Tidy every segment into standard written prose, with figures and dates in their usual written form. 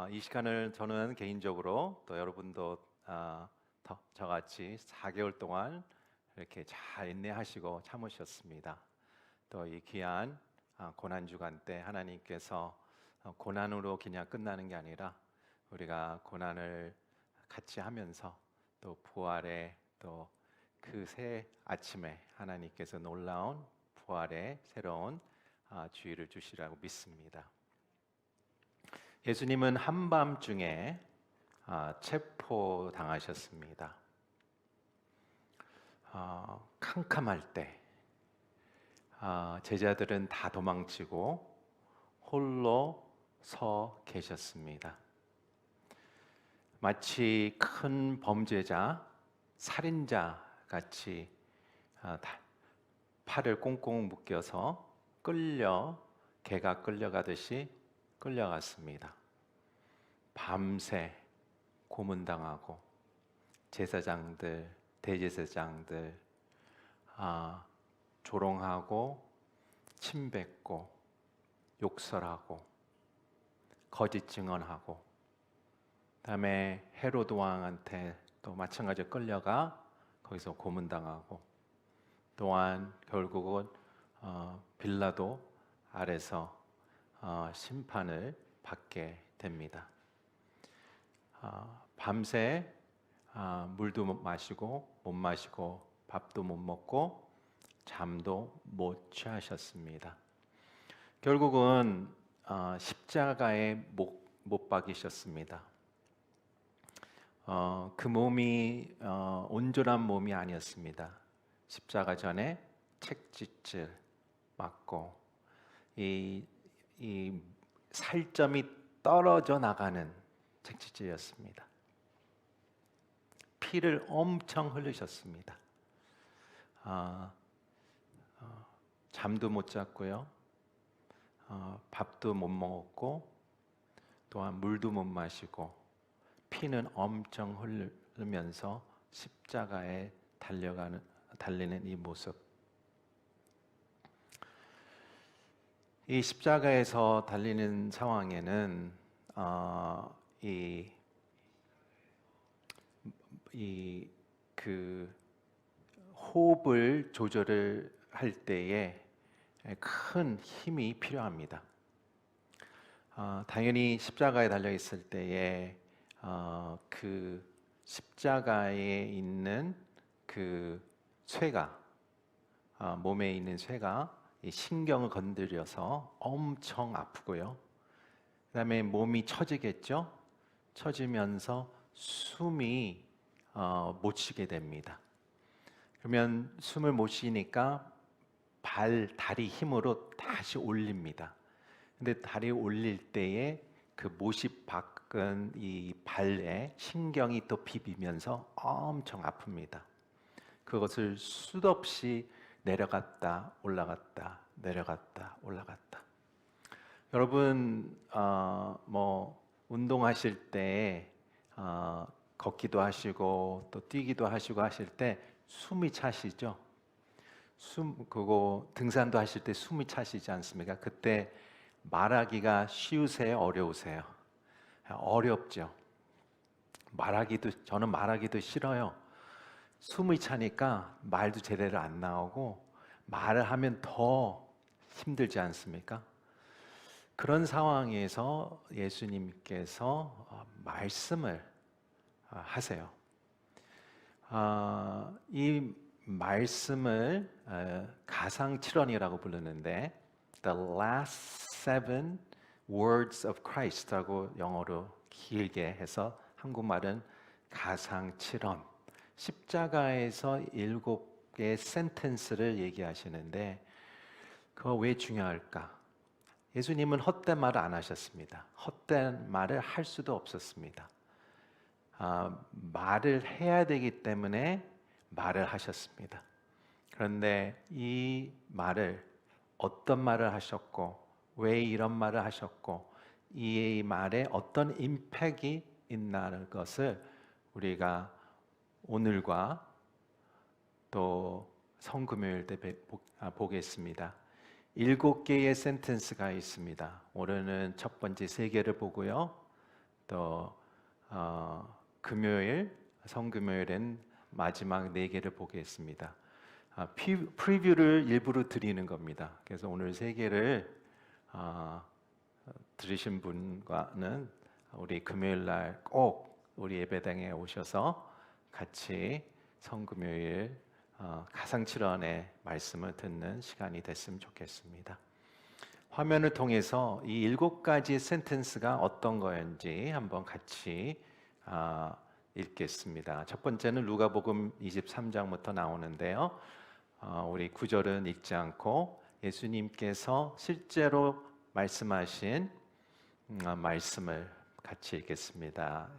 이 시간을 저는 개인적으로 또 여러분도 저같이 4개월 동안 이렇게 잘 인내하시고 참으셨습니다. 또 이 귀한 고난 주간 때 하나님께서 고난으로 그냥 끝나는 게 아니라 우리가 고난을 같이 하면서 또 부활의 또 그 새 아침에 하나님께서 놀라운 부활의 새로운 주의를 주시라고 믿습니다. 예수님은 한밤중에 체포당하셨습니다. 캄캄할 때 제자들은 다 도망치고 홀로 서 계셨습니다. 마치 큰 범죄자, 살인자 같이 팔을 꽁꽁 묶여서 개가 끌려가듯이 끌려갔습니다. 밤새 고문당하고 제사장들, 대제사장들 조롱하고 침뱉고 욕설하고 거짓 증언하고, 그다음에 헤로드 왕한테 또 마찬가지로 끌려가 거기서 고문당하고, 또한 결국은 빌라도 아래서 심판을 받게 됩니다. 밤새 물도 못 마시고 밥도 못 먹고 잠도 못 취하셨습니다. 결국은 십자가에 못 박이셨습니다. 그 몸이 온전한 몸이 아니었습니다. 십자가 전에 책짓질 맞고 이 살점이 떨어져 나가는 책짓질이었습니다. 피를 엄청 흘리셨습니다. 잠도 못 잤고요. 밥도 못 먹었고, 또한 물도 못 마시고, 피는 엄청 흐르면서 십자가에 달리는 이 모습. 이 십자가에서 달리는 상황에는 그 호흡을 조절을 할 때에 큰 힘이 필요합니다. 당연히 십자가에 달려 있을 때에 그 십자가에 있는 그 쇠가 몸에 있는 쇠가 이 신경을 건드려서 엄청 아프고요. 그다음에 몸이 처지겠죠. 처지면서 숨이 못 쉬게 됩니다. 그러면 숨을 못 쉬니까 다리 힘으로 다시 올립니다. 근데 다리 올릴 때에 그 못이 박은 이 발에 신경이 또 비비면서 엄청 아픕니다. 그것을 수없이 내려갔다 올라갔다 내려갔다 올라갔다. 여러분 운동하실 때 걷기도 하시고 또 뛰기도 하시고 하실 때 숨이 차시죠? 그거 등산도 하실 때 숨이 차시지 않습니까? 그때 말하기가 쉬우세요? 어려우세요? 어렵죠. 저는 말하기도 싫어요. 숨이 차니까 말도 제대로 안 나오고, 말을 하면 더 힘들지 않습니까? 그런 상황에서 예수님께서 말씀을 하세요. 이 말씀을 가상칠언이라고 부르는데 The last seven words of Christ라고 영어로 길게 해서 한국말은 가상칠언, 십자가에서 7개의 센텐스를 얘기하시는데, 그거 왜 중요할까? 예수님은 헛된 말을 안 하셨습니다. 헛된 말을 할 수도 없었습니다. 말을 해야 되기 때문에 말을 하셨습니다. 그런데 이 말을 어떤 말을 하셨고, 왜 이런 말을 하셨고, 이 말에 어떤 임팩이 있나는 것을 우리가 오늘과 또 성금요일 때 보겠습니다. 7개의 센텐스가 있습니다. 오늘은 첫 번째 3개를 보고요. 또 금요일 성금요일엔 마지막 4개를 보겠습니다. 프리뷰를 일부러 드리는 겁니다. 그래서 오늘 3개를 들으신 분과는 우리 금요일 날 꼭 우리 예배당에 오셔서 같이 성금요일 가상칠언의 말씀을 듣는 시간이 됐으면 좋겠습니다. 화면을 통해서 이 7가지 센텐스가 어떤 거였는지 한번 같이 읽겠습니다. 첫 번째는 누가복음 23장부터 나오는데요. 우리 구절은 읽지 않고 예수님께서 실제로 말씀하신 말씀을 같이 읽겠습니다.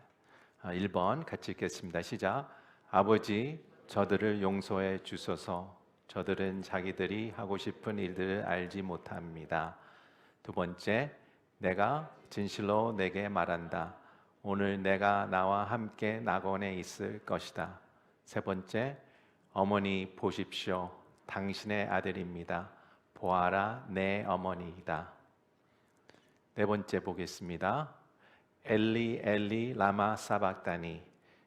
1번 같이 읽겠습니다. 시작. 아버지, 저들을 용서해 주소서. 저들은 자기들이 하고 싶은 일들을 알지 못합니다. 두 번째, 내가 진실로 내게 말한다. 오늘 내가 나와 함께 낙원에 있을 것이다. 세 번째, 어머니 보십시오. 당신의 아들입니다. 보아라, 내 어머니이다. 네 번째 보겠습니다. 엘리 엘리 라마 사박다니.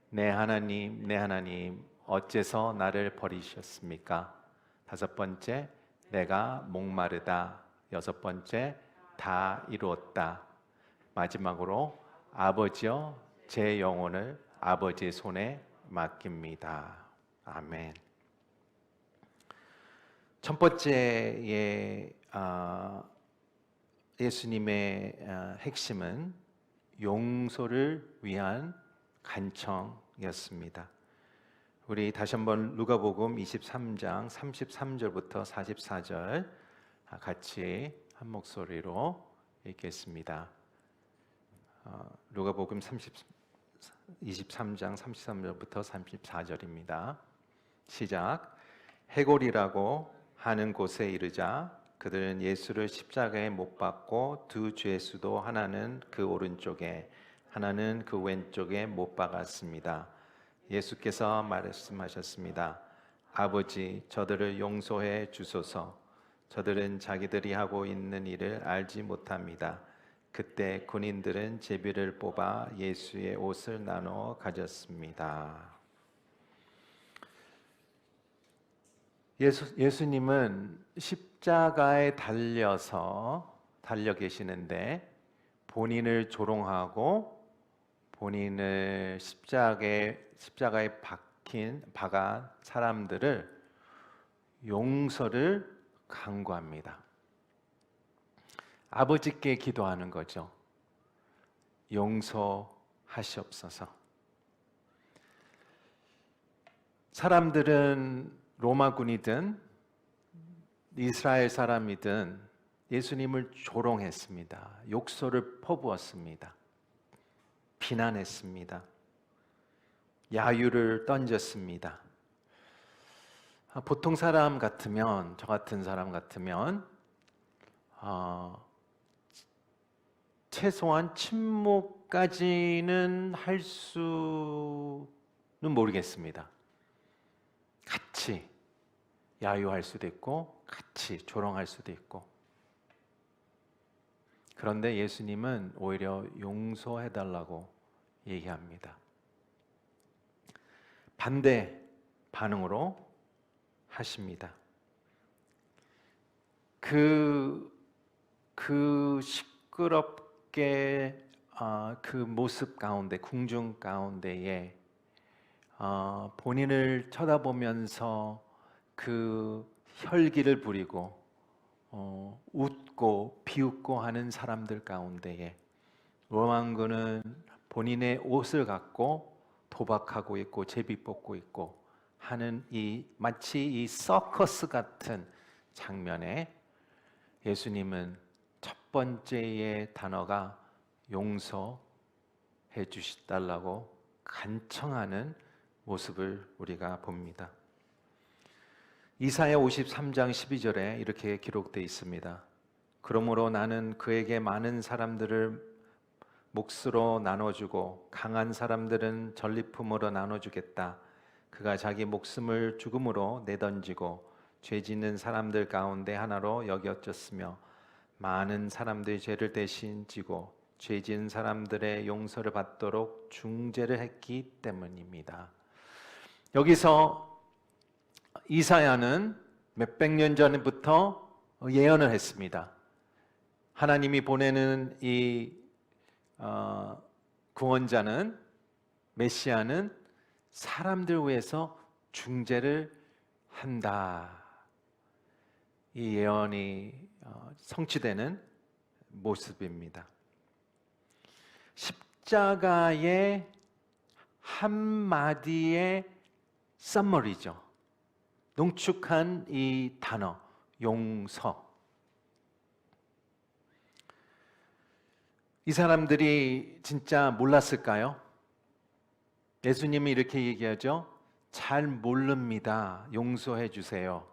내 하나님 어째서 나를 버리셨습니까? 다섯 번째, 내가 목마르다. 여섯 번째, 다 이루었다. 마지막으로 아버지여, 제 영혼을 아버지의 손에 맡깁니다. 아멘. 첫 번째의 예수님의 핵심은 용서를 위한 간청이었습니다. 우리 다시 한번 누가복음 23장 33절부터 44절 같이 한 목소리로 읽겠습니다. 누가복음 23장 33절부터 34절입니다. 시작. 해골이라고 하는 곳에 이르자 그들은 예수를 십자가에 못 박고 두 죄수도 하나는 그 오른쪽에 하나는 그 왼쪽에 못 박았습니다. 예수께서 말씀하셨습니다. 아버지, 저들을 용서해 주소서. 저들은 자기들이 하고 있는 일을 알지 못합니다. 그때 군인들은 제비를 뽑아 예수의 옷을 나눠 가졌습니다. 예수님은 십자가에 달려 계시는데 본인을 조롱하고 본인을 십자가에 박은 사람들을 용서를 간구합니다. 아버지께 기도하는 거죠. 용서하시옵소서. 사람들은 로마군이든 이스라엘 사람이든 예수님을 조롱했습니다. 욕설을 퍼부었습니다. 비난했습니다. 야유를 던졌습니다. 보통 사람 같으면, 저 같은 사람 같으면 최소한 침묵까지는 할 수는 모르겠습니다. 같이 야유할 수도 있고 같이 조롱할 수도 있고. 그런데 예수님은 오히려 용서해달라고 얘기합니다. 반대 반응으로 하십니다. 그 시끄럽게 그 모습 가운데, 궁중 가운데에 본인을 쳐다보면서 그 혈기를 부리고 웃고 비웃고 하는 사람들 가운데에 로마군은 본인의 옷을 갖고 도박하고 있고 제비 뽑고 있고 하는 마치 이 서커스 같은 장면에 예수님은 첫 번째의 단어가 용서해 주시달라고 간청하는 모습을 우리가 봅니다. 이사야 53장 12절에 이렇게 기록되어 있습니다. 그러므로 나는 그에게 많은 사람들을 몫으로 나눠주고 강한 사람들은 전리품으로 나눠주겠다. 그가 자기 목숨을 죽음으로 내던지고 죄 짓는 사람들 가운데 하나로 여겨졌으며 많은 사람들의 죄를 대신 지고 죄 지은 사람들의 용서를 받도록 중재를 했기 때문입니다. 여기서 이사야는 몇백 년 전부터 예언을 했습니다. 하나님이 보내는 이 구원자는, 메시아는 사람들 위해서 중재를 한다. 이 예언이 성취되는 모습입니다. 십자가의 한마디의 썸머리죠. 농축한 이 단어, 용서. 이 사람들이 진짜 몰랐을까요? 예수님이 이렇게 얘기하죠. 잘 모릅니다. 용서해 주세요.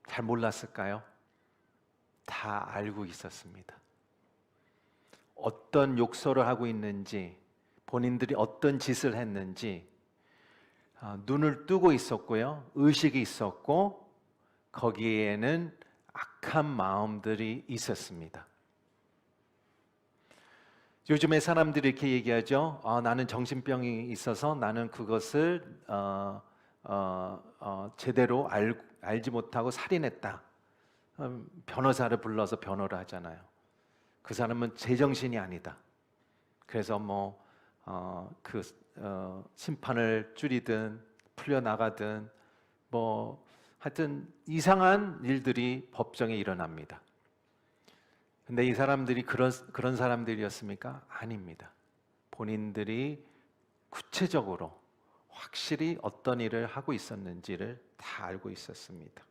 잘 몰랐을까요? 다 알고 있었습니다. 어떤 욕설을 하고 있는지, 본인들이 어떤 짓을 했는지 눈을 뜨고 있었고요. 의식이 있었고 거기에는 악한 마음들이 있었습니다. 요즘에 사람들이 이렇게 얘기하죠. 나는 정신병이 있어서 나는 그것을 제대로 알지 못하고 살인했다. 변호사를 불러서 변호를 하잖아요. 그 사람은 제정신이 아니다. 그래서 심판을 줄이든 풀려나가든 하여튼 이상한 일들이 법정에 일어납니다. 근데 이 사람들이 그런 사람들이었습니까? 아닙니다. 본인들이 구체적으로 확실히 어떤 일을 하고 있었는지를 다 알고 있었습니다.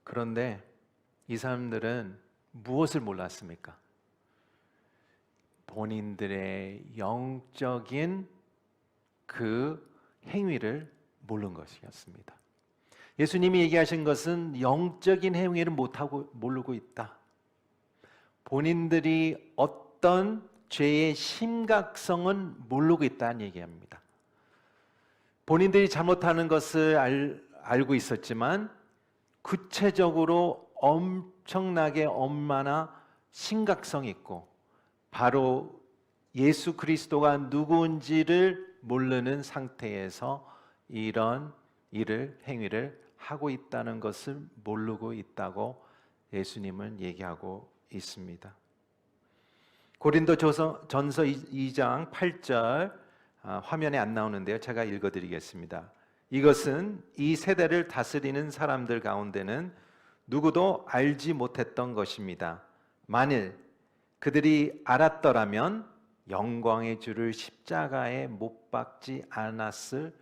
그런데 이 사람들은 무엇을 몰랐습니까? 본인들의 영적인 그 행위를 모르는 것이었습니다. 예수님이 얘기하신 것은 영적인 행위를 모르고 있다. 본인들이 어떤 죄의 심각성은 모르고 있다는 얘기합니다. 본인들이 잘못하는 것을 알고 있었지만 구체적으로 엄청나게 얼마나 심각성 있고 바로 예수 그리스도가 누구인지를 모르는 상태에서 이런 행위를 하고 있다는 것을 모르고 있다고 예수님은 얘기하고 있습니다. 고린도전서 2장 8절 화면에 안 나오는데요. 제가 읽어드리겠습니다. 이것은 이 세대를 다스리는 사람들 가운데는 누구도 알지 못했던 것입니다. 만일 그들이 알았더라면 영광의 주를 십자가에 못 박지 않았을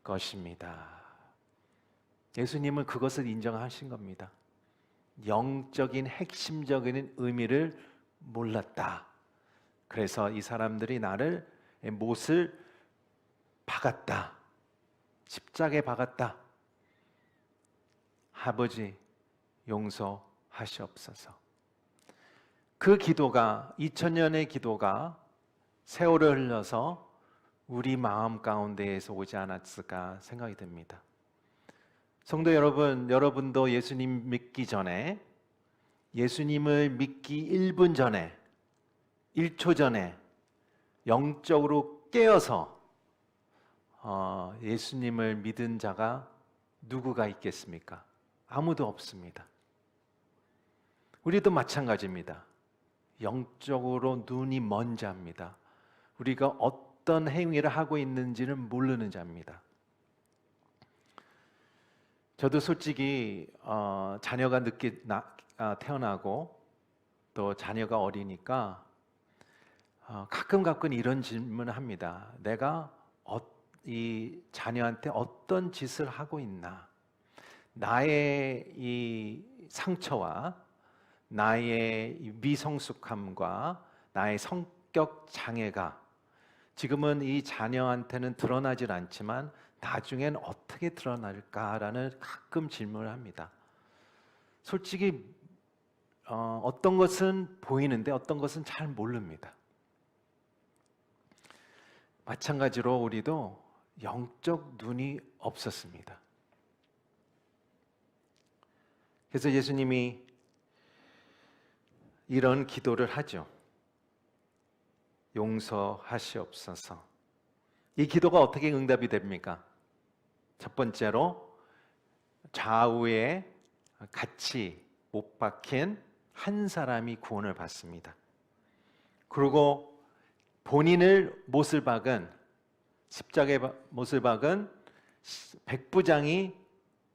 것입니다. 예수님은 그것을 인정하신 겁니다. 영적인 핵심적인 의미를 몰랐다. 그래서 이 사람들이 나를 못을 박았다. 십자가에 박았다. 아버지 용서하시옵소서. 그 기도가 2000년의 기도가 세월을 흘러서 우리 마음 가운데에서 오지 않았을까 생각이 듭니다. 성도 여러분, 여러분도 예수님 믿기 전에, 예수님을 믿기 1분 전에, 1초 전에 영적으로 깨어서 예수님을 믿은 자가 누구가 있겠습니까? 아무도 없습니다. 우리도 마찬가지입니다. 영적으로 눈이 먼 자입니다. 우리가 어떤 행위를 하고 있는지를 모르는 자입니다. 저도 솔직히 자녀가 늦게 태어나고 또 자녀가 어리니까 가끔 이런 질문을 합니다. 내가 이 자녀한테 어떤 짓을 하고 있나? 나의 이 상처와 나의 미성숙함과 나의 성격 장애가 지금은 이 자녀한테는 드러나질 않지만 나중엔 어떻게 드러날까라는 가끔 질문을 합니다. 솔직히 어떤 것은 보이는데 어떤 것은 잘 모릅니다. 마찬가지로 우리도 영적 눈이 없었습니다. 그래서 예수님이 이런 기도를 하죠. 용서하시옵소서. 이 기도가 어떻게 응답이 됩니까? 첫 번째로 좌우에 같이 못 박힌 한 사람이 구원을 받습니다. 그리고 본인을 못을 박은, 십자가에 못을 박은 백부장이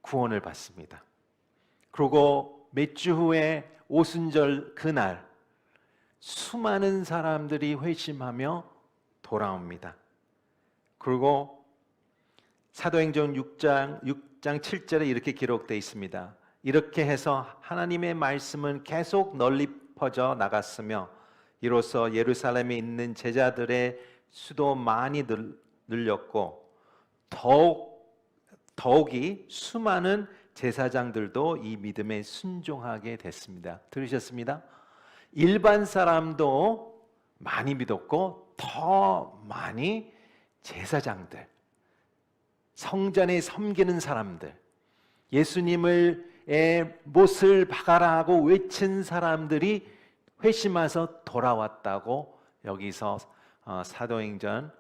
구원을 받습니다. 그리고 몇 주 후에 오순절 그날 수많은 사람들이 회심하며 돌아옵니다. 그리고 사도행전 6장 7절에 이렇게 기록되어 있습니다. 이렇게 해서 하나님의 말씀은 계속 널리 퍼져 나갔으며 이로써 예루살렘에 있는 제자들의 수도 많이 늘렸고 더욱이 수많은 제사장들도 이 믿음에 순종하게 됐습니다. 들으셨습니다? 일반 사람도 많이 믿었고 더 많이 제사장들, 성전에 섬기는 사람들, 예수님의 못을 박아라 하고 외친 사람들이 회심해서 돌아왔다고 여기서 사도행전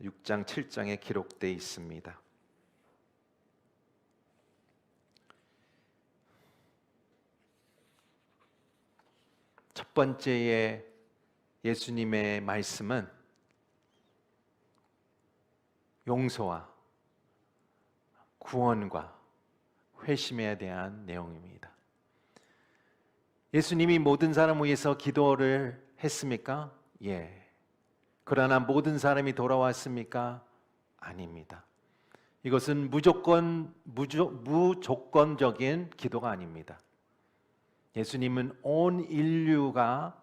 6장 7장에 기록되어 있습니다. 첫 번째의 예수님의 말씀은 용서와 구원과 회심에 대한 내용입니다. 예수님이 모든 사람을 위해서 기도를 했습니까? 예. 그러나 모든 사람이 돌아왔습니까? 아닙니다. 이것은 무조건적인 기도가 아닙니다. 예수님은 온 인류가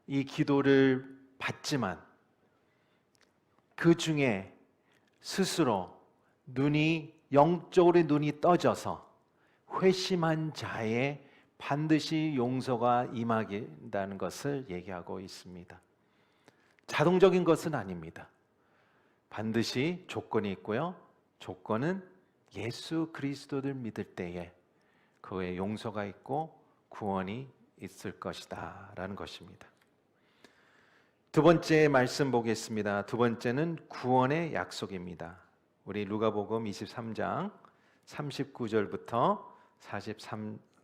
이 기도를 받지만 그 중에 스스로 영적으로 눈이 떠져서 회심한 자에 반드시 용서가 임하긴다는 것을 얘기하고 있습니다. 자동적인 것은 아닙니다. 반드시 조건이 있고요. 조건은 예수 그리스도를 믿을 때에 그의 용서가 있고 구원이 있을 것이다 라는 것입니다. 두 번째 말씀 보겠습니다. 두 번째는 구원의 약속입니다. 우리 누가복음 23장 39절부터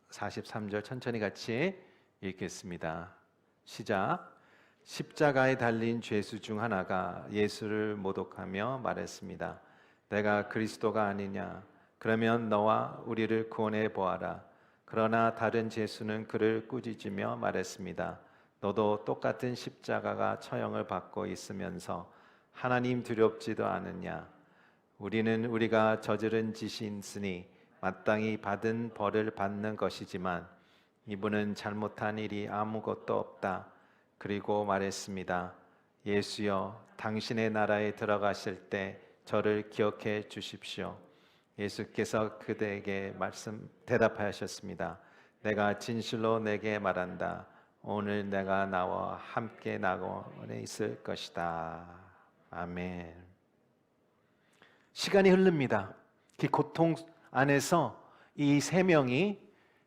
43절 천천히 같이 읽겠습니다. 시작. 십자가에 달린 죄수 중 하나가 예수를 모독하며 말했습니다. 내가 그리스도가 아니냐? 그러면 너와 우리를 구원해 보아라. 그러나 다른 죄수는 그를 꾸짖으며 말했습니다. 너도 똑같은 십자가가 처형을 받고 있으면서 하나님 두렵지도 않느냐? 우리는 우리가 저지른 짓이 있으니 마땅히 받은 벌을 받는 것이지만 이분은 잘못한 일이 아무것도 없다. 그리고 말했습니다. 예수여, 당신의 나라에 들어가실 때 저를 기억해 주십시오. 예수께서 그대에게 대답하셨습니다. 내가 진실로 내게 말한다. 오늘 내가 나와 함께 낙원에 있을 것이다. 아멘. 시간이 흐릅니다. 그 고통 안에서 이 세 명이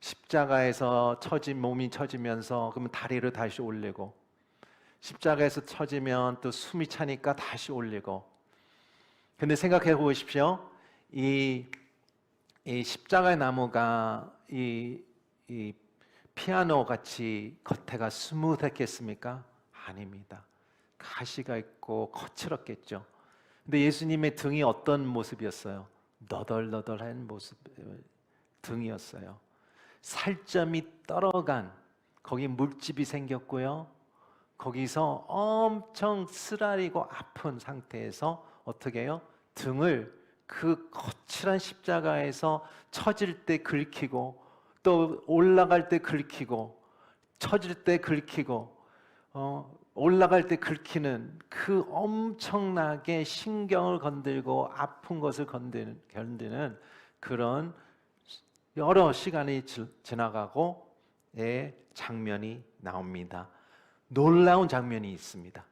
십자가에서 몸이 처지면서 그러면 다리를 다시 올리고 십자가에서 처지면 또 숨이 차니까 다시 올리고. 근데 생각해 보십시오. 이 십자가의 나무가 이 피아노 같이 겉에가 스무드했겠습니까? 아닙니다. 가시가 있고 거칠었겠죠. 근데 예수님의 등이 어떤 모습이었어요? 너덜너덜한 모습 등이었어요. 살점이 떨어간 거기 물집이 생겼고요. 거기서 엄청 쓰라리고 아픈 상태에서 어떻게 해요? 등을 그 거칠한 십자가에서 처질 때 긁히고 또 올라갈 때 긁히고 처질 때 긁히고 올라갈 때 긁히는 그 엄청나게 신경을 건들고 아픈 것을 견디는 그런 여러 시간이 지나가고 의 장면이 나옵니다. 놀라운 장면이 있습니다.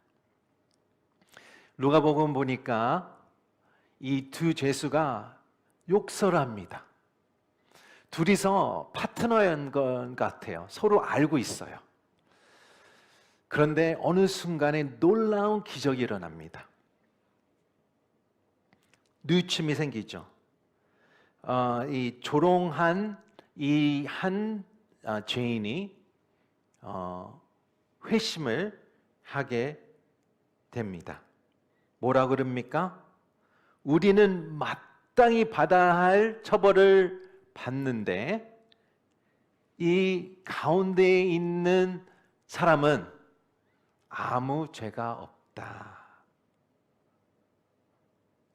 누가복음 보니까 이 두 죄수가 욕설을 합니다. 둘이서 파트너인 것 같아요. 서로 알고 있어요. 그런데 어느 순간에 놀라운 기적이 일어납니다. 뉘침이 생기죠. 이 조롱한 이 한 죄인이 회심을 하게 됩니다. 뭐라 그럽니까? 우리는 마땅히 받아야 할 처벌을 받는데 이 가운데에 있는 사람은 아무 죄가 없다.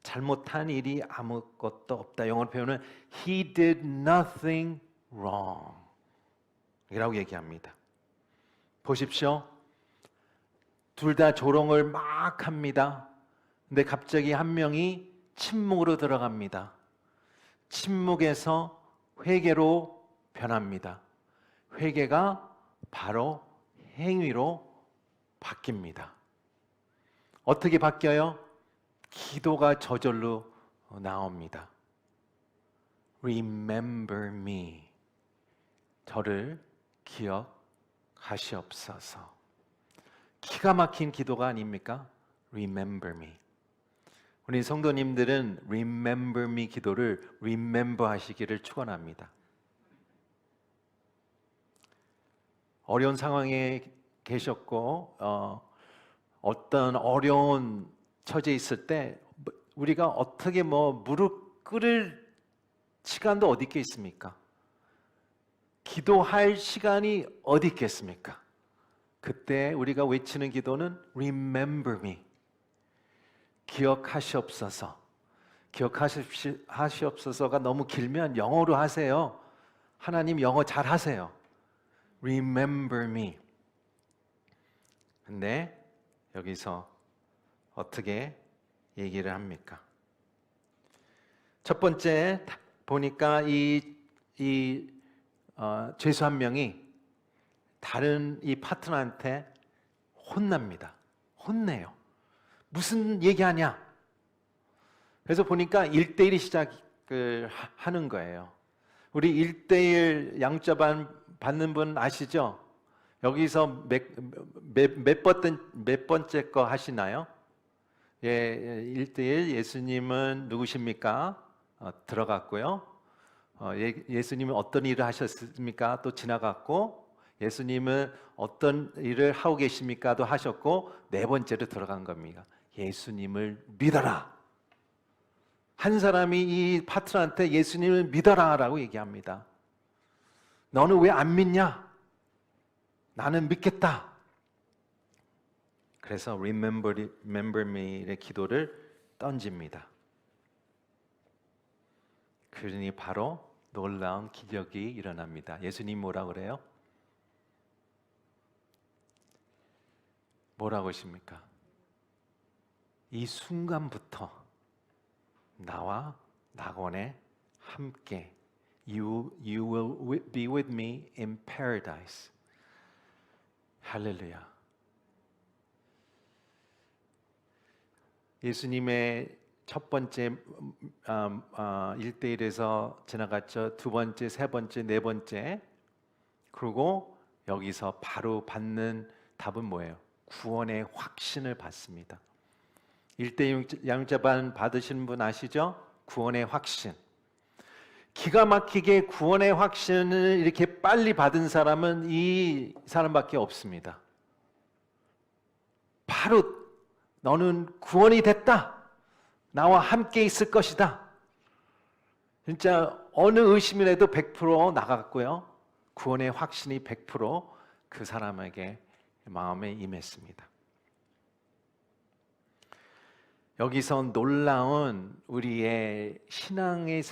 잘못한 일이 아무것도 없다. 영어로 표현은 He did nothing wrong 이라고 얘기합니다. 보십시오. 둘 다 조롱을 막 합니다. 근데 갑자기 한 명이 침묵으로 들어갑니다. 침묵에서 회개로 변합니다. 회개가 바로 행위로 바뀝니다. 어떻게 바뀌어요? 기도가 저절로 나옵니다. Remember me. 저를 기억하시옵소서. 기가 막힌 기도가 아닙니까? Remember me. 우리 성도님들은 Remember me 기도를 Remember 하시기를 축원합니다. 어려운 상황에 계셨고 어떤 어려운 처지에 있을 때 우리가 어떻게 무릎 꿇을 시간도 어디 있겠습니까? 기도할 시간이 어디 있겠습니까? 그때 우리가 외치는 기도는 Remember me. 기억하시옵소서. 기억하시옵소서가 너무 길면 영어로 하세요. 하나님 영어 잘 하세요. Remember me. 근데 여기서 어떻게 얘기를 합니까? 첫 번째 보니까 죄수 한 명이 다른 이 파트너한테 혼납니다. 혼내요. 무슨 얘기하냐? 그래서 보니까 1대1이 시작을 하는 거예요. 우리 1대1 양자반 받는 분 아시죠? 여기서 몇 번째 거 하시나요? 예, 1대1 예수님은 누구십니까? 들어갔고요. 예수님은 어떤 일을 하셨습니까? 또 지나갔고, 예수님은 어떤 일을 하고 계십니까? 도 하셨고, 네 번째로 들어간 겁니다. 예수님을 믿어라. 한 사람이 이 파트너한테 예수님을 믿어라 라고 얘기합니다. 너는 왜 안 믿냐? 나는 믿겠다. 그래서 Remember me의 기도를 던집니다. 그러니 바로 놀라운 기적이 일어납니다. 예수님 뭐라 그래요? 뭐라고 하십니까? 이 순간부터 나와 낙원에 함께 You will be with me in paradise. 할렐루야. 예수님의 첫 번째 1대1에서 지나갔죠. 두 번째, 세 번째, 네 번째. 그리고 여기서 바로 받는 답은 뭐예요? 구원의 확신을 받습니다. 1대1 양자반 받으신 분 아시죠? 구원의 확신. 기가 막히게 구원의 확신을 이렇게 빨리 받은 사람은 이 사람밖에 없습니다. 바로 너는 구원이 됐다. 나와 함께 있을 것이다. 진짜 어느 의심이라도 100% 나갔고요. 구원의 확신이 100% 그 사람에게 마음에 임했습니다. 여기서 놀라운 우리의 신앙의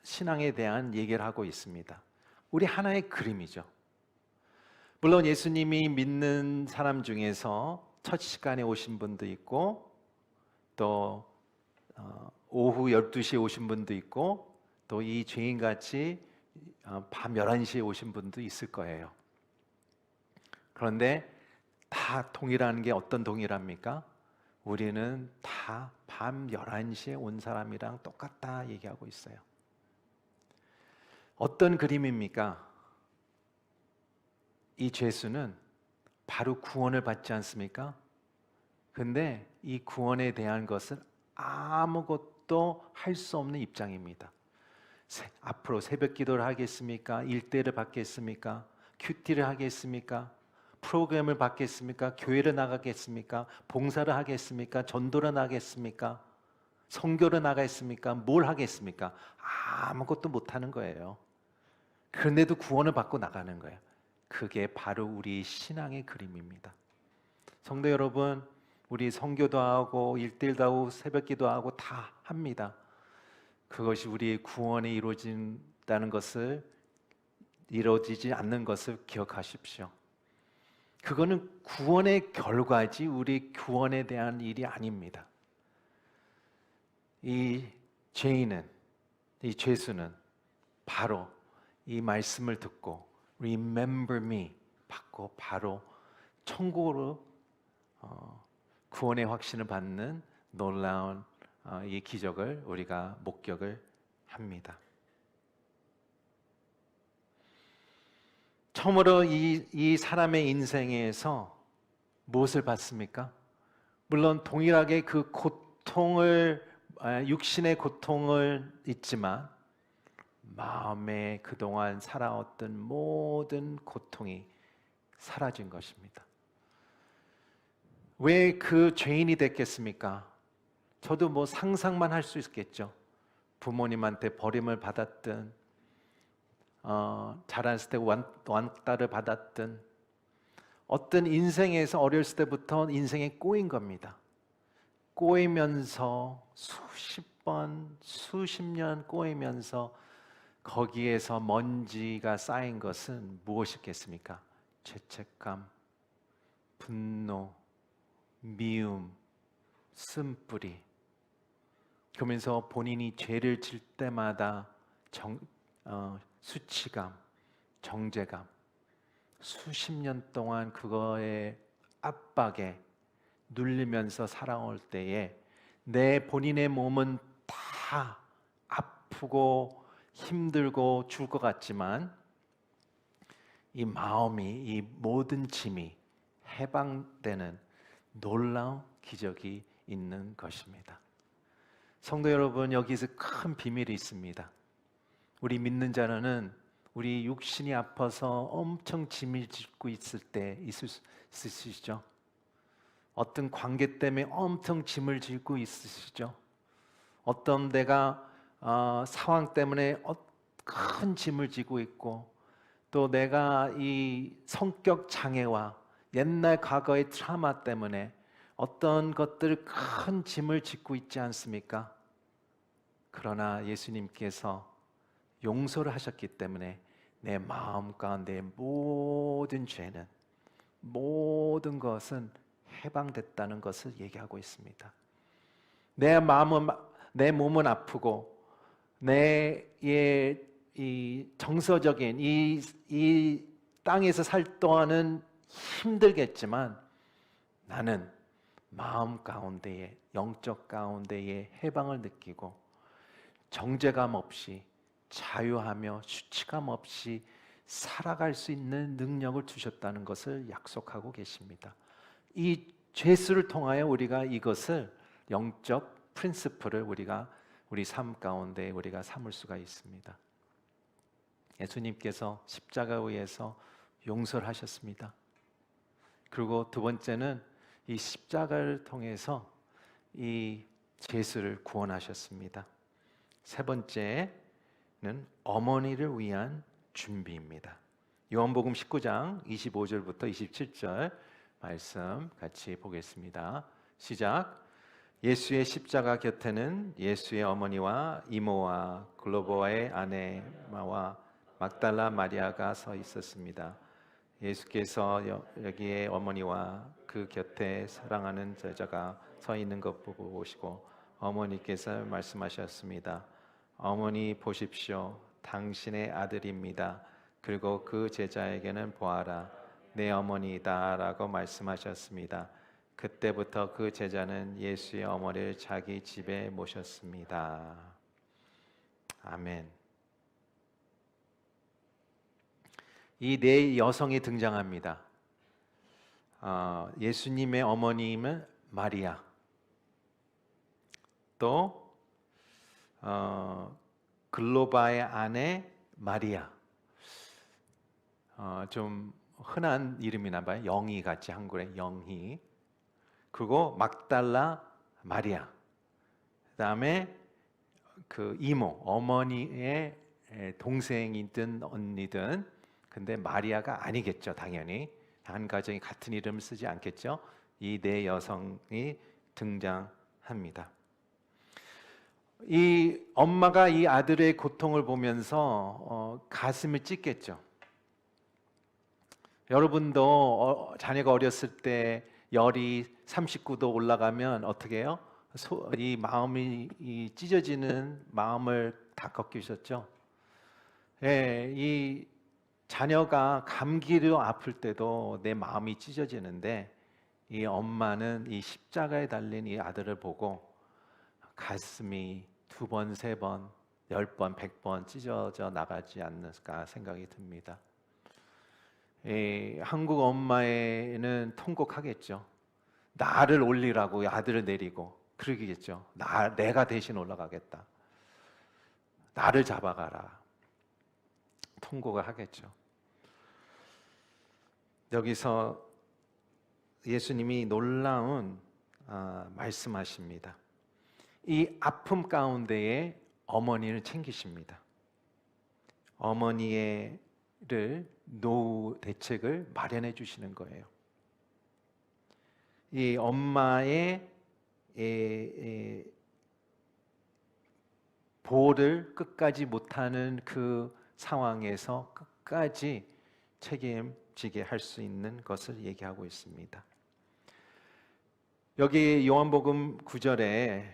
신앙에 대한 얘기를 하고 있습니다. 우리 하나의 그림이죠. 물론 예수님이 믿는 사람 중에서 첫 시간에 오신 분도 있고 또 오후 12시에 오신 분도 있고 또 이 죄인같이 밤 11시에 오신 분도 있을 거예요. 그런데 다 동일한 게 어떤 동일합니까? 우리는 다 밤 11시에 온 사람이랑 똑같다 얘기하고 있어요. 어떤 그림입니까? 이 죄수는 바로 구원을 받지 않습니까? 근데 이 구원에 대한 것을 아무것도 할 수 없는 입장입니다. 앞으로 새벽 기도를 하겠습니까? 일대를 받겠습니까? 큐티를 하겠습니까? 프로그램을 받겠습니까? 교회를 나가겠습니까? 봉사를 하겠습니까? 전도를 나가겠습니까? 선교를 나가겠습니까? 뭘 하겠습니까? 아무것도 못하는 거예요. 그런데도 구원을 받고 나가는 거예요. 그게 바로 우리 신앙의 그림입니다. 성도 여러분, 우리 선교도 하고 일대일도 하고 새벽기도 하고 다 합니다. 그것이 우리의 구원이 이루어지지 않는 것을 기억하십시오. 그거는 구원의 결과지 우리 구원에 대한 일이 아닙니다. 이 죄수는 바로 이 말씀을 듣고 Remember me 받고 바로 천국으로 구원의 확신을 받는 놀라운 이 기적을 우리가 목격을 합니다. 처음으로 이 사람의 인생에서 무엇을 받습니까? 물론 동일하게 그 고통을 육신의 고통을 있지만 마음에 그동안 살아왔던 모든 고통이 사라진 것입니다. 왜 그 죄인이 됐겠습니까? 저도 뭐 상상만 할 수 있겠죠. 부모님한테 버림을 받았든 자랐을 때 왕따를 받았든 어떤 인생에서 어렸을 때부터 인생에 꼬인 겁니다. 꼬이면서 수십 번, 수십 년 꼬이면서 거기에서 먼지가 쌓인 것은 무엇이겠습니까? 죄책감, 분노, 미움, 쓴뿌리. 그러면서 본인이 죄를 질 때마다 수치감, 정죄감, 수십 년 동안 그거의 압박에 눌리면서 살아올 때에 본인의 몸은 다 아프고 힘들고 죽을 것 같지만 이 마음이, 이 모든 짐이 해방되는 놀라운 기적이 있는 것입니다. 성도 여러분, 여기서 큰 비밀이 있습니다. 우리 믿는 자는 우리 육신이 아파서 엄청 짐을 짓고 있을 때 있으시죠? 어떤 관계 때문에 엄청 짐을 짓고 있으시죠? 어떤 내가 상황 때문에 큰 짐을 지고 있고 또 내가 이 성격 장애와 옛날 과거의 트라우마 때문에 어떤 것들 큰 짐을 짓고 있지 않습니까? 그러나 예수님께서 용서를 하셨기 때문에 내 마음 가운데 모든 죄는 모든 것은 해방됐다는 것을 얘기하고 있습니다. 내 몸은 아프고 이 정서적인 이 땅에서 살 동안은 힘들겠지만 나는 마음 가운데에 영적 가운데에 해방을 느끼고 정죄감 없이 자유하며 수치감 없이 살아갈 수 있는 능력을 주셨다는 것을 약속하고 계십니다. 이 죄수를 통하여 우리가 이것을 영적 프린시플을 우리 삶 가운데 우리가 삼을 수가 있습니다. 예수님께서 십자가에 의해서 용서를 하셨습니다. 그리고 두 번째는 이 십자가를 통해서 이 죄수를 구원하셨습니다. 세 번째는 어머니를 위한 준비입니다. 요한복음 19장 25절부터 27절 말씀 같이 보겠습니다. 시작. 예수의 십자가 곁에는 예수의 어머니와 이모와 글로보아의 아내 마와 막달라 마리아가 서 있었습니다. 예수께서 여기에 어머니와 그 곁에 사랑하는 제자가 서 있는 것 보고 보시고 어머니께서 말씀하셨습니다. 어머니 보십시오. 당신의 아들입니다. 그리고 그 제자에게는 보아라. 내 어머니다 라고 말씀하셨습니다. 그때부터 그 제자는 예수의 어머니를 자기 집에 모셨습니다. 아멘. 이 네 여성이 등장합니다. 예수님의 어머님은 마리아, 또 글로바의 아내 마리아, 좀 흔한 이름이나 봐요. 영희 같이 한국의 영희. 그리고 막달라 마리아. 그다음에 그 이모, 어머니의 동생이든 언니든, 근데 마리아가 아니겠죠, 당연히. 한 가정이 같은 이름을 쓰지 않겠죠. 이 네 여성이 등장합니다. 이 엄마가 이 아들의 고통을 보면서 가슴을 찢겠죠. 여러분도 자녀가 어렸을 때 열이 39도 올라가면 어떻게 해요? 이 마음이 찢어지는 마음을 다 겪으셨죠? 예, 이 자녀가 감기로 아플 때도 내 마음이 찢어지는데, 이 엄마는 이 십자가에 달린 이 아들을 보고 가슴이 2번, 3번, 10번, 100번 찢어져 나가지 않을까 생각이 듭니다. 한국 엄마에는 통곡하겠죠. 나를 올리라고 아들을 내리고 그러겠죠. 내가 대신 올라가겠다. 나를 잡아가라. 통곡을 하겠죠. 여기서 예수님이 놀라운 말씀하십니다. 이 아픔 가운데에 어머니를 챙기십니다. 어머니를 노후 대책을 마련해 주시는 거예요. 이 엄마의 보호를 끝까지 못하는 그 상황에서 끝까지 책임지게 할 수 있는 것을 얘기하고 있습니다. 여기 요한복음 9절에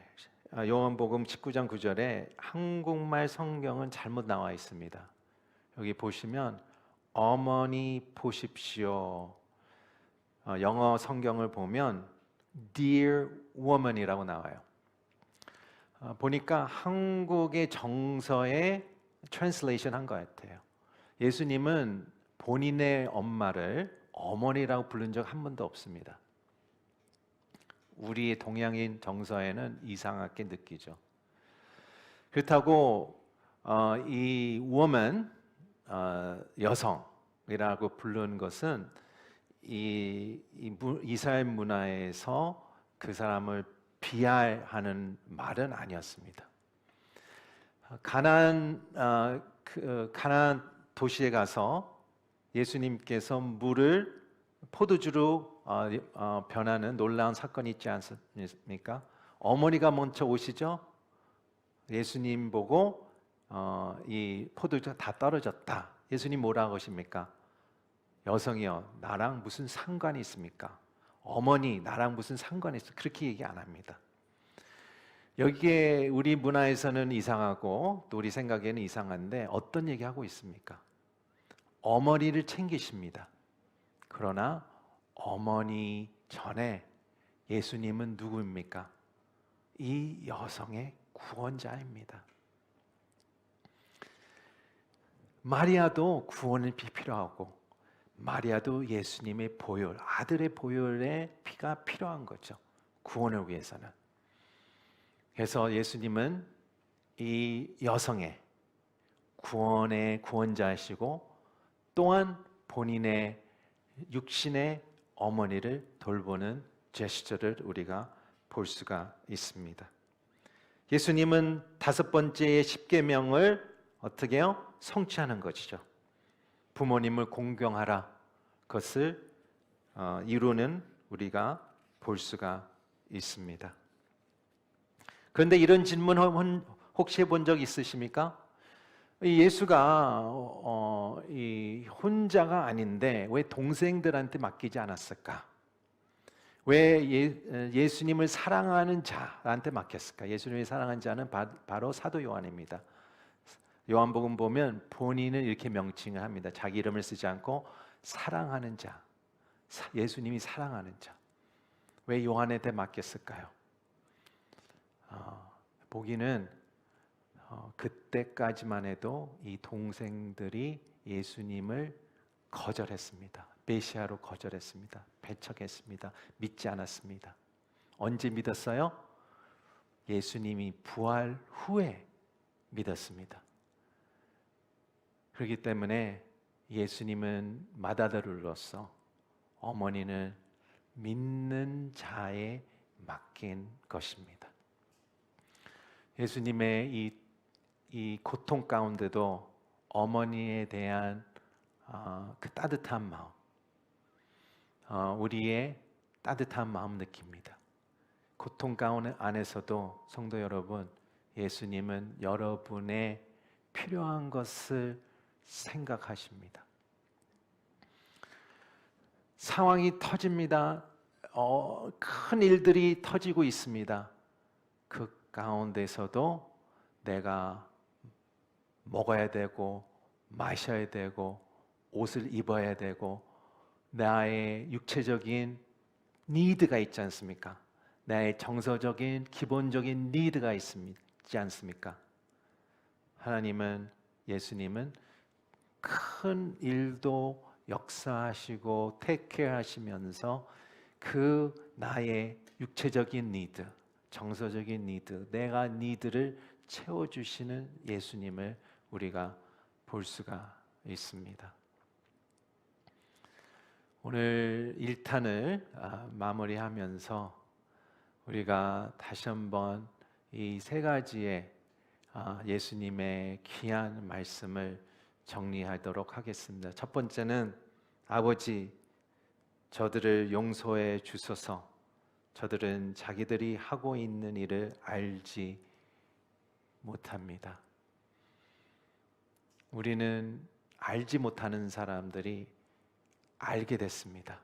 요한복음 19장 9절에 한국말 성경은 잘못 나와 있습니다. 여기 보시면 어머니 보십시오. 영어 성경을 보면 Dear Woman이라고 나와요. 보니까 한국의 정서에 트랜슬레이션 한 것 같아요. 예수님은 본인의 엄마를 어머니라고 부른 적 한 번도 없습니다. 우리의 동양인 정서에는 이상하게 느끼죠. 그렇다고 이 woman, 여성이라고 부르는 것은 이스라엘 문화에서 그 사람을 비하하는 말은 아니었습니다. 가나안 도시에 가서 예수님께서 물을 포도주로 변하는 놀라운 사건이 있지 않습니까? 어머니가 먼저 오시죠. 예수님 보고 이 포도주가 다 떨어졌다. 예수님 뭐라고 하십니까? 여성이여, 나랑 무슨 상관이 있습니까? 어머니, 나랑 무슨 상관이 있어? 그렇게 얘기 안 합니다. 여기에 우리 문화에서는 이상하고 또 우리 생각에는 이상한데, 어떤 얘기하고 있습니까? 어머니를 챙기십니다. 그러나 어머니 전에 예수님은 누구입니까? 이 여성의 구원자입니다. 마리아도 구원이 필요하고, 마리아도 예수님의 보혈, 아들의 보혈의 피가 필요한 거죠. 구원을 위해서는. 그래서 예수님은 이 여성의 구원의 구원자이시고, 또한 본인의 육신의 어머니를 돌보는 제스처를 우리가 볼 수가 있습니다. 예수님은 5번째의 십계명을 어떻게 해요? 성취하는 것이죠. 부모님을 공경하라. 그것을 이루는 우리가 볼 수가 있습니다. 그런데 이런 질문 혹시 해본 적 있으십니까? 예수가 혼자가 아닌데 왜 동생들한테 맡기지 않았을까? 왜 예수님을 사랑하는 자한테 맡겼을까? 예수님을 사랑하는 자는 바로 사도 요한입니다. 요한복음 보면 본인을 이렇게 명칭을 합니다. 자기 이름을 쓰지 않고 사랑하는 자, 예수님이 사랑하는 자. 왜 요한한테 맡겼을까요? 보기는 그때까지만 해도 이 동생들이 예수님을 거절했습니다. 메시아로 거절했습니다. 배척했습니다. 믿지 않았습니다. 언제 믿었어요? 예수님이 부활 후에 믿었습니다. 그렇기 때문에 예수님은 ματ아들로서 어머니는 믿는 자에 맡긴 것입니다. 예수님의 이 고통 가운데도 어머니에 대한 그 따뜻한 마음, 우리의 따뜻한 마음 느낍니다. 고통 가운데 안에서도 성도 여러분, 예수님은 여러분의 필요한 것을 생각하십니다. 상황이 터집니다. 큰 일들이 터지고 있습니다. 그 가운데서도 내가 먹어야 되고 마셔야 되고 옷을 입어야 되고 나의 육체적인 니드가 있지 않습니까? 나의 정서적인 기본적인 니드가 있지 않습니까? 하나님은, 예수님은 큰 일도 역사하시고 테이크케어하시면서 그 나의 육체적인 니드, 정서적인 니드, 내가 니드를 채워주시는 예수님을 우리가 볼 수가 있습니다. 오늘 1탄을 마무리하면서 우리가 다시 한번 이 세 가지의 예수님의 귀한 말씀을 정리하도록 하겠습니다. 첫 번째는 아버지, 저들을 용서해 주소서. 저들은 자기들이 하고 있는 일을 알지 못합니다. 우리는 알지 못하는 사람들이 알게 됐습니다.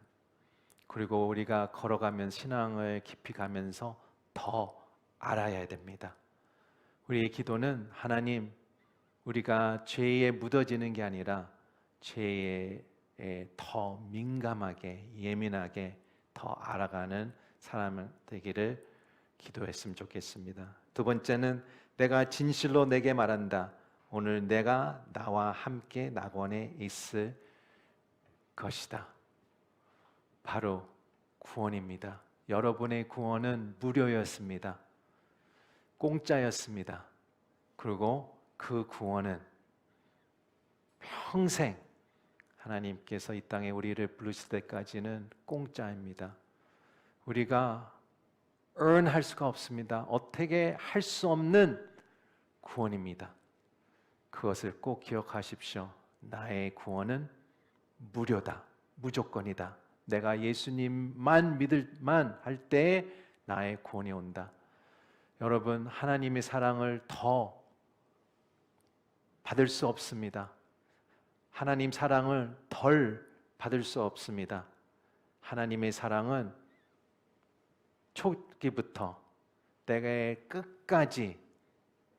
그리고 우리가 걸어가면 신앙을 깊이 가면서 더 알아야 됩니다. 우리의 기도는 하나님, 우리가 죄에 묻어지는 게 아니라 죄에 더 민감하게, 예민하게 더 알아가는 사람 되기를 기도했으면 좋겠습니다. 두 번째는 내가 진실로 내게 말한다. 오늘 내가 나와 함께 낙원에 있을 것이다. 바로 구원입니다. 여러분의 구원은 무료였습니다. 공짜였습니다. 그리고 그 구원은 평생 하나님께서 이 땅에 우리를 부르실 때까지는 공짜입니다. 우리가 earn할 수가 없습니다. 어떻게 할 수 없는 구원입니다. 그것을 꼭 기억하십시오. 나의 구원은 무료다. 무조건이다. 내가 예수님만 믿을만 할 때에 나의 구원이 온다. 여러분, 하나님의 사랑을 더 받을 수 없습니다. 하나님 사랑을 덜 받을 수 없습니다. 하나님의 사랑은 초기부터 내가 끝까지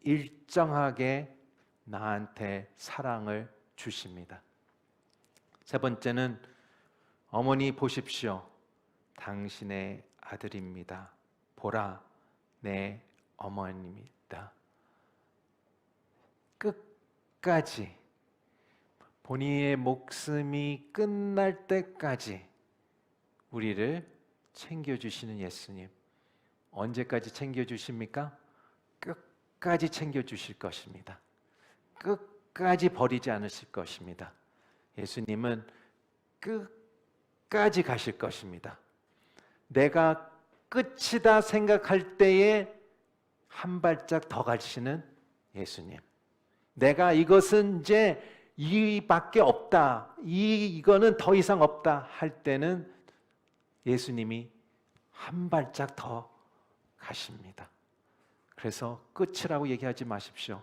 일정하게 나한테 사랑을 주십니다. 세 번째는 어머니 보십시오. 당신의 아들입니다. 보라, 내 어머니입니다. 끝까지 본인의 목숨이 끝날 때까지 우리를 챙겨주시는 예수님. 언제까지 챙겨주십니까? 끝까지 챙겨주실 것입니다. 끝까지 버리지 않으실 것입니다. 예수님은 끝까지 가실 것입니다. 내가 끝이다 생각할 때에 한 발짝 더 가시는 예수님. 내가 이것은 이제 이밖에 없다, 이거는 더 이상 없다 할 때는 예수님이 한 발짝 더 가십니다. 그래서 끝이라고 얘기하지 마십시오.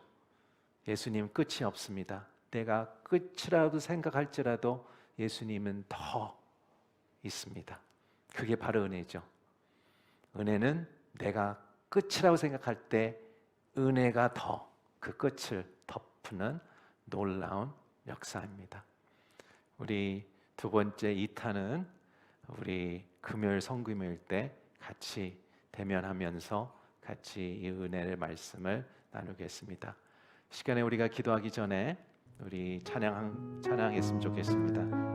예수님 끝이 없습니다. 내가 끝이라도 생각할지라도 예수님은 더 있습니다. 그게 바로 은혜죠. 은혜는 내가 끝이라고 생각할 때 은혜가 더 그 끝을 덮는 놀라운 역사입니다. 우리 두 번째 2탄은 우리 금요일 성금요일 때 같이 대면하면서 같이 이 은혜의 말씀을 나누겠습니다. 시간에 우리가 기도하기 전에 우리 찬양했으면 좋겠습니다.